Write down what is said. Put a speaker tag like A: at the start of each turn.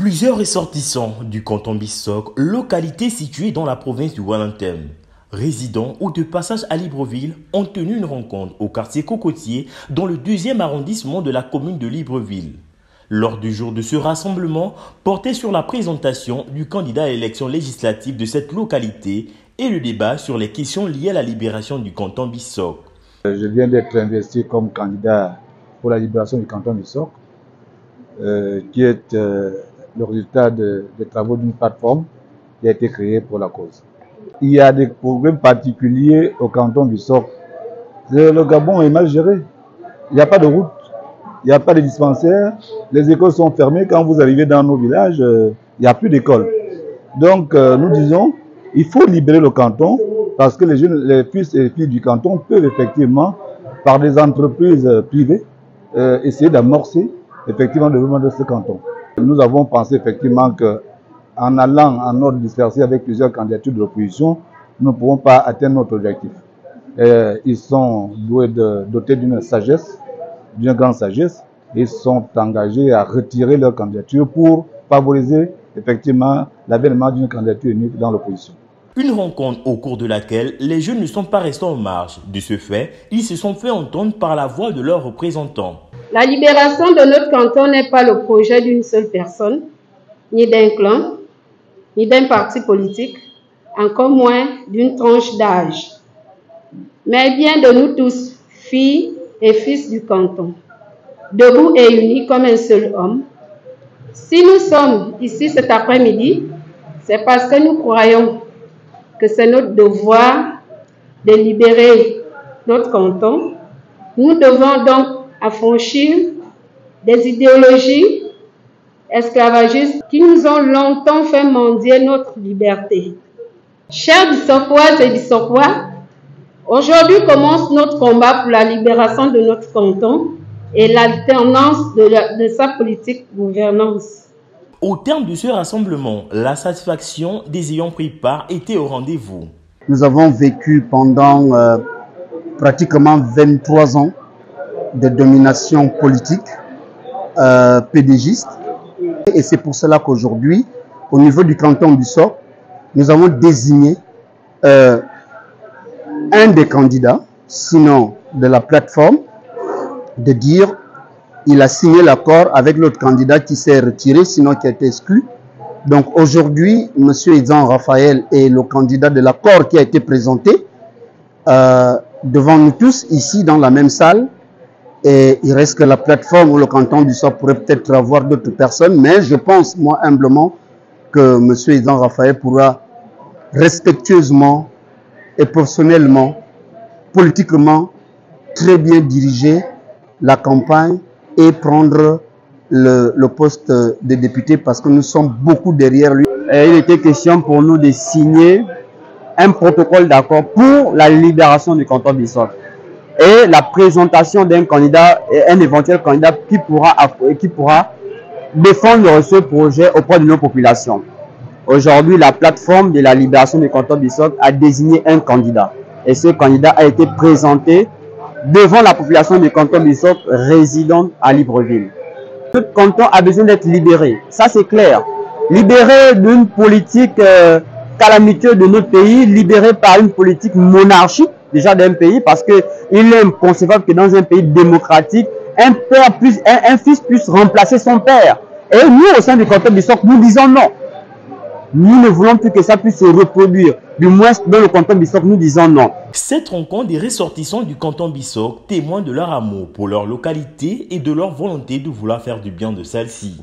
A: Plusieurs ressortissants du canton Bissok, localité située dans la province du Wallantème, résidents ou de passage à Libreville, ont tenu une rencontre au quartier Cocotier dans le 2e arrondissement de la commune de Libreville. Lors du jour de ce rassemblement, portait sur la présentation du candidat à l'élection législative de cette localité et le débat sur les questions liées à la libération du canton Bissok.
B: Je viens d'être investi comme candidat pour la libération du canton Bissok, qui est le résultat des travaux d'une plateforme qui a été créée pour la cause. Il y a des problèmes particuliers au canton Bissok. Le Gabon est mal géré. Il n'y a pas de route, il n'y a pas de dispensaire, les écoles sont fermées. Quand vous arrivez dans nos villages, il n'y a plus d'école. Donc nous disons, il faut libérer le canton parce que les jeunes, les fils et filles du canton peuvent effectivement, par des entreprises privées, essayer d'amorcer effectivement le développement de ce canton. Nous avons pensé effectivement qu'en allant en ordre dispersé avec plusieurs candidatures de l'opposition, nous ne pourrons pas atteindre notre objectif. Ils sont dotés d'une sagesse, d'une grande sagesse, et ils sont engagés à retirer leur candidature pour favoriser effectivement l'avènement d'une candidature unique dans l'opposition.
A: Une rencontre au cours de laquelle les jeunes ne sont pas restés en marge. De ce fait, ils se sont fait entendre par la voix de leurs représentants.
C: La libération de notre canton n'est pas le projet d'une seule personne, ni d'un clan, ni d'un parti politique, encore moins d'une tranche d'âge, mais bien de nous tous, filles et fils du canton, debout et unis comme un seul homme. Si nous sommes ici cet après-midi, c'est parce que nous croyons que c'est notre devoir de libérer notre canton. Nous devons donc affranchir des idéologies esclavagistes qui nous ont longtemps fait mendier notre liberté. Chers Bissokroises et Bissokrois, aujourd'hui commence notre combat pour la libération de notre canton et l'alternance de sa politique gouvernance.
A: Au terme de ce rassemblement, la satisfaction des ayants pris part était au rendez-vous.
D: Nous avons vécu pendant pratiquement 23 ans de domination politique pédégiste. Et c'est pour cela qu'aujourd'hui, au niveau du canton Bissok, nous avons désigné un des candidats, sinon de la plateforme, de dire il a signé l'accord avec l'autre candidat qui s'est retiré, sinon qui a été exclu. Donc aujourd'hui, M. Idzan Raphaël est le candidat de l'accord qui a été présenté devant nous tous, ici dans la même salle. Et il reste que la plateforme ou le canton Bissok pourrait peut-être avoir d'autres personnes, mais je pense, moi, humblement, que M. Idzan Raphaël pourra respectueusement et professionnellement, politiquement, très bien diriger la campagne et prendre le poste de député parce que nous sommes beaucoup derrière lui.
E: Et il était question pour nous de signer un protocole d'accord pour la libération du canton Bissok et la présentation d'un candidat, un éventuel candidat qui pourra défendre ce projet auprès de nos populations. Aujourd'hui, la plateforme de la libération du canton Bissok a désigné un candidat et ce candidat a été présenté devant la population du canton Bissok résidant à Libreville. Notre canton a besoin d'être libéré, ça c'est clair. Libéré d'une politique calamiteuse de notre pays, libéré par une politique monarchique déjà d'un pays, parce qu'il est inconcevable que dans un pays démocratique, un fils puisse remplacer son père. Et nous, au sein du canton Bissok, nous disons non. Nous ne voulons plus que ça puisse se reproduire. Du moins, dans le canton Bissok, nous disons non.
A: Cette rencontre des ressortissants du canton Bissok témoigne de leur amour pour leur localité et de leur volonté de vouloir faire du bien de celle-ci.